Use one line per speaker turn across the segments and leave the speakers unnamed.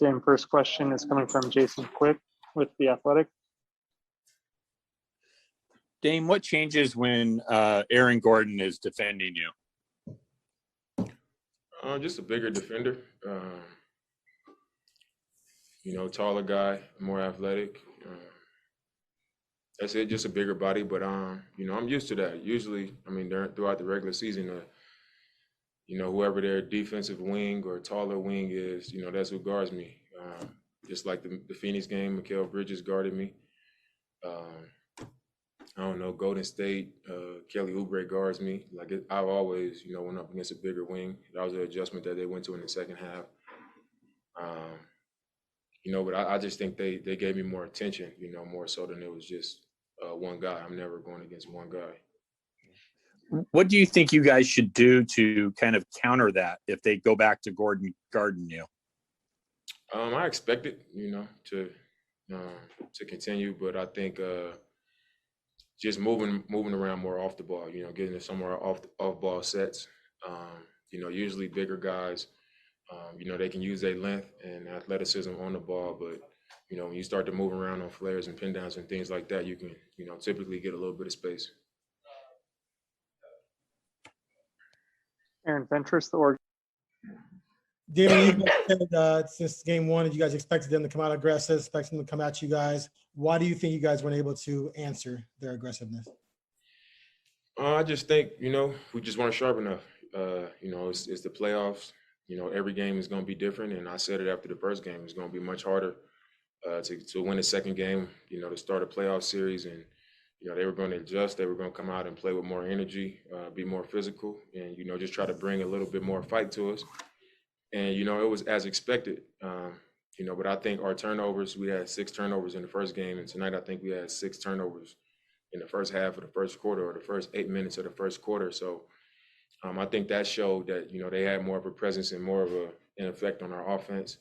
Dan, first question is coming from Jason Quick with The Athletic.
Dame, what changes when Aaron Gordon is defending you?
Just a bigger defender. Taller guy, more athletic. That's it, just a bigger body. But, I'm used to that. Usually, throughout the regular season, whoever their defensive wing or taller wing is, that's who guards me. Just like the Phoenix game, Mikal Bridges guarded me. Golden State, Kelly Oubre guards me. I've always, went up against a bigger wing. That was an adjustment that they went to in the second half. But I just think they gave me more attention, more so than it was just one guy. I'm never going against one guy.
What do you think you guys should do to kind of counter that if they go back to Gordon guarding you?
I expect it, to continue, but I think just moving around more off the ball, getting some more off ball sets. Usually bigger guys, they can use their length and athleticism on the ball, but when you start to move around on flares and pin downs and things like that, you can, typically get a little bit of space.
Aaron Ventress, the Oregon.
Damian, you guys said since game one, you guys expected them to come out aggressive, expected them to come at you guys. Why do you think you guys weren't able to answer their aggressiveness?
I just think, we just weren't sharp enough. It's the playoffs. Every game is going to be different. And I said it after the first game, it's going to be much harder to win the second game, to start a playoff series. And, they were going to adjust. They were going to come out and play with more energy, be more physical, and, just try to bring a little bit more fight to us. And, it was as expected, but I think our turnovers, we had 6 turnovers in the first game. And tonight, I think we had 6 turnovers in the first half of the first quarter or the first 8 minutes of the first quarter. So I think that showed that, they had more of a presence and more of an effect on our offense.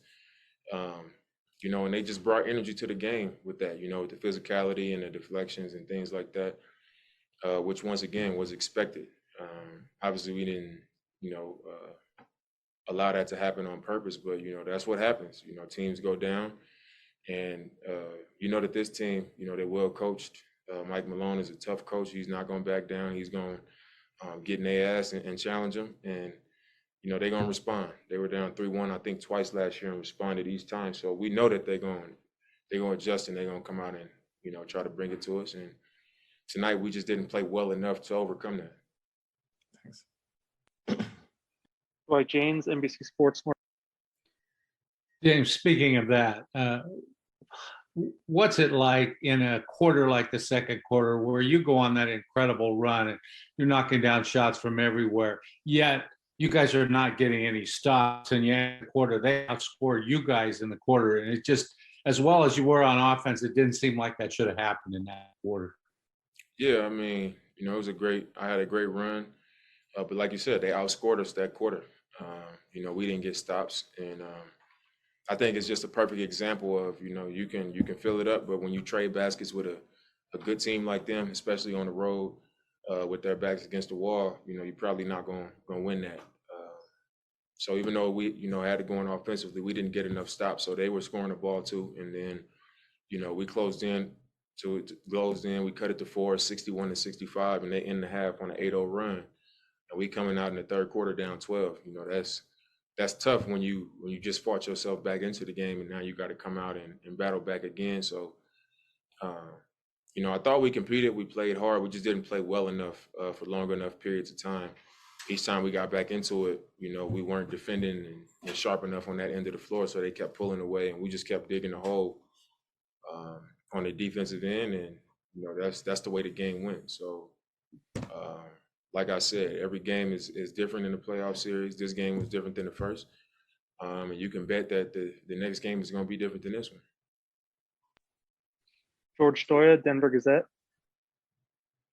And they just brought energy to the game with that, with the physicality and the deflections and things like that, which once again was expected. Obviously, we didn't, allow that to happen on purpose, but, that's what happens. Teams go down and, that this team, they're well coached. Mike Malone is a tough coach. He's not going to back down. He's going to get in their ass and challenge them. And, they're going to respond. They were down 3-1, I think, twice last year and responded each time. So we know that they're going to adjust and they're going to come out and, try to bring it to us. And tonight we just didn't play well enough to overcome that.
Thanks.
Dwight James, NBC Sports.
James, speaking of that, what's it like in a quarter like the second quarter where you go on that incredible run and you're knocking down shots from everywhere, yet you guys are not getting any stops, and yet in the quarter they outscored you guys in the quarter, and it just, as well as you were on offense, it didn't seem like that should have happened in that quarter.
Yeah, it was I had a great run, but like you said, they outscored us that quarter. We didn't get stops, and I think it's just a perfect example of, you can fill it up, but when you trade baskets with a good team like them, especially on the road with their backs against the wall, you're probably not going to win that. So even though we, had to go on offensively, we didn't get enough stops. So they were scoring the ball too, and then, we closed in. We cut it to 4, 61-65, and they end the half on an 8-0 run. And we coming out in the third quarter down 12. That's tough when you just fought yourself back into the game, and now you got to come out and battle back again. So, I thought we competed. We played hard. We just didn't play well enough for long enough periods of time. Each time we got back into it, we weren't defending and sharp enough on that end of the floor, so they kept pulling away, and we just kept digging a hole on the defensive end, and that's the way the game went. So, like I said, every game is different in the playoff series. This game was different than the first, and you can bet that the next game is going to be different than this one.
George Stoya, Denver Gazette.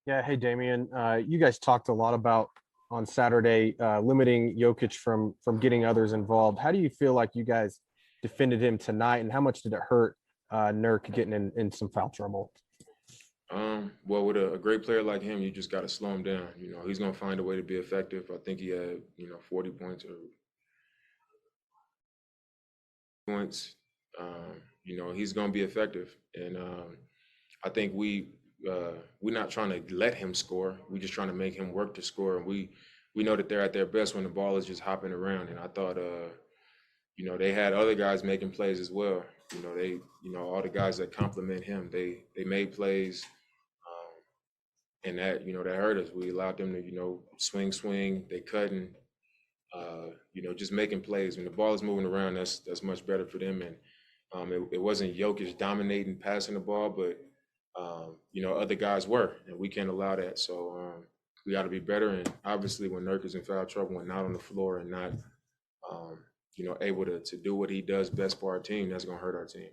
Yeah, hey, Damian. You guys talked a lot about on Saturday limiting Jokic from getting others involved. How do you feel like you guys defended him tonight, and how much did it hurt Nurk getting in some foul trouble?
Well, with a great player like him, you just got to slow him down. He's going to find a way to be effective. I think he had, 40 points You know, he's going to be effective. And I think we're not trying to let him score. We're just trying to make him work to score. And we know that they're at their best when the ball is just hopping around. And I thought, you know, they had other guys making plays as well. You know, all the guys that compliment him, they made plays. And that, you know, that hurt us. We allowed them to, you know, swing. They couldn't, you know, just making plays. When the ball is moving around, that's much better for them. And it wasn't Jokic dominating, passing the ball, but, you know, other guys were, and we can't allow that. So we got to be better. And obviously when Nurk is in foul trouble and not on the floor and not, you know, able to do what he does best for our team, that's going to hurt our team.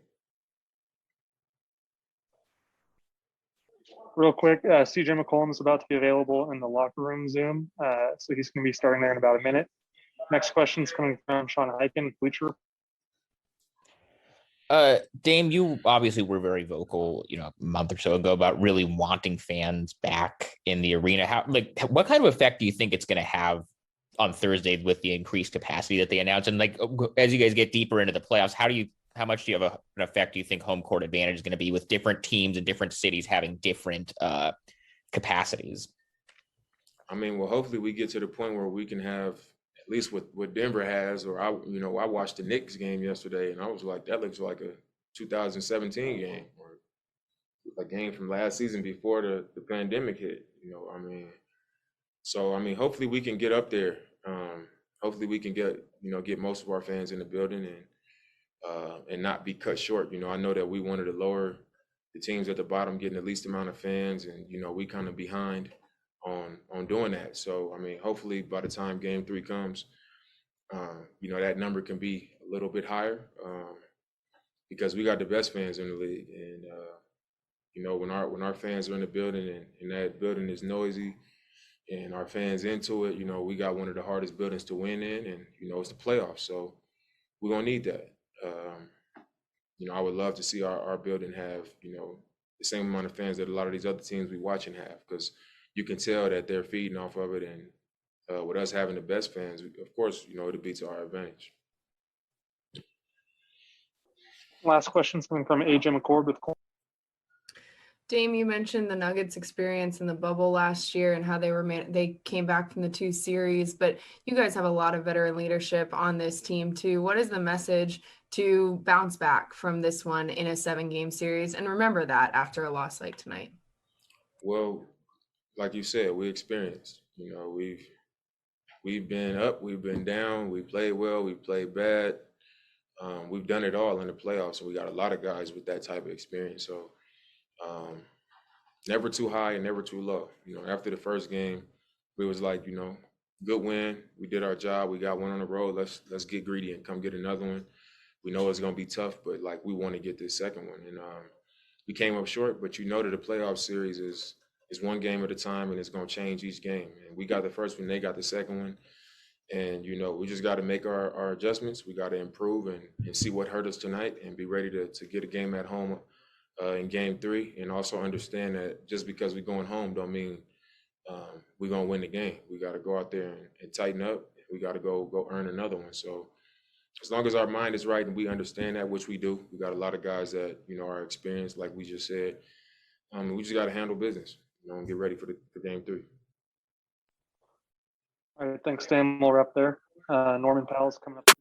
Real quick, CJ McCollum is about to be available in the locker room Zoom. So he's going to be starting there in about a minute. Next question is coming from Sean Hyken, Bleacher.
Dame, you obviously were very vocal, you know, a month or so ago about really wanting fans back in the arena. What kind of effect do you think it's going to have on Thursday with the increased capacity that they announced? And like, as you guys get deeper into the playoffs, how much do you have an effect do you think home court advantage is going to be with different teams in different cities having different capacities?
I mean, well, hopefully we get to the point where we can have at least what Denver has, or I watched the Knicks game yesterday and I was like, that looks like a 2017 game or a game from last season before the pandemic hit, you know, I mean, so, I mean, hopefully we can get up there. Hopefully we can get most of our fans in the building and not be cut short. You know, I know that we wanted to lower the teams at the bottom getting the least amount of fans, and, you know, we kind of behind on doing that. So, I mean, hopefully by the time game 3 comes, you know, that number can be a little bit higher because we got the best fans in the league. And, you know, when our fans are in the building and that building is noisy and our fans into it, you know, we got one of the hardest buildings to win in, and, you know, it's the playoffs. So we're going to need that. You know, I would love to see our building have, you know, the same amount of fans that a lot of these other teams we watching have, because you can tell that they're feeding off of it. And with us having the best fans, of course, you know, it'll be to our advantage.
Last question is coming from AJ McCord with Cole.
Dame, you mentioned the Nuggets experience in the bubble last year and how they came back from the 2 series, but you guys have a lot of veteran leadership on this team too. What is the message to bounce back from this one in a 7-game series and remember that after a loss like tonight?
Well, like you said, we experienced. You know, we've been up, we've been down, we played well, we played bad. We've done it all in the playoffs, so we got a lot of guys with that type of experience. So never too high and never too low. You know, after the first game, we was like, you know, good win. We did our job. We got one on the road. Let's get greedy and come get another one. We know it's gonna be tough, but like we want to get this second one. And we came up short, but you know that the playoff series is one game at a time, and it's gonna change each game. And we got the first one, they got the second one. And, you know, we just got to make our adjustments. We got to improve and see what hurt us tonight and be ready to get a game at home in game 3, and also understand that just because we're going home don't mean we're going to win the game. We got to go out there and tighten up. We got to go earn another one. So as long as our mind is right and we understand that, which we do, we got a lot of guys that, you know, are experienced, like we just said. We just got to handle business, you know, and get ready for game 3.
All right, thanks, Dan. We'll wrap there. Norman Powell's coming up.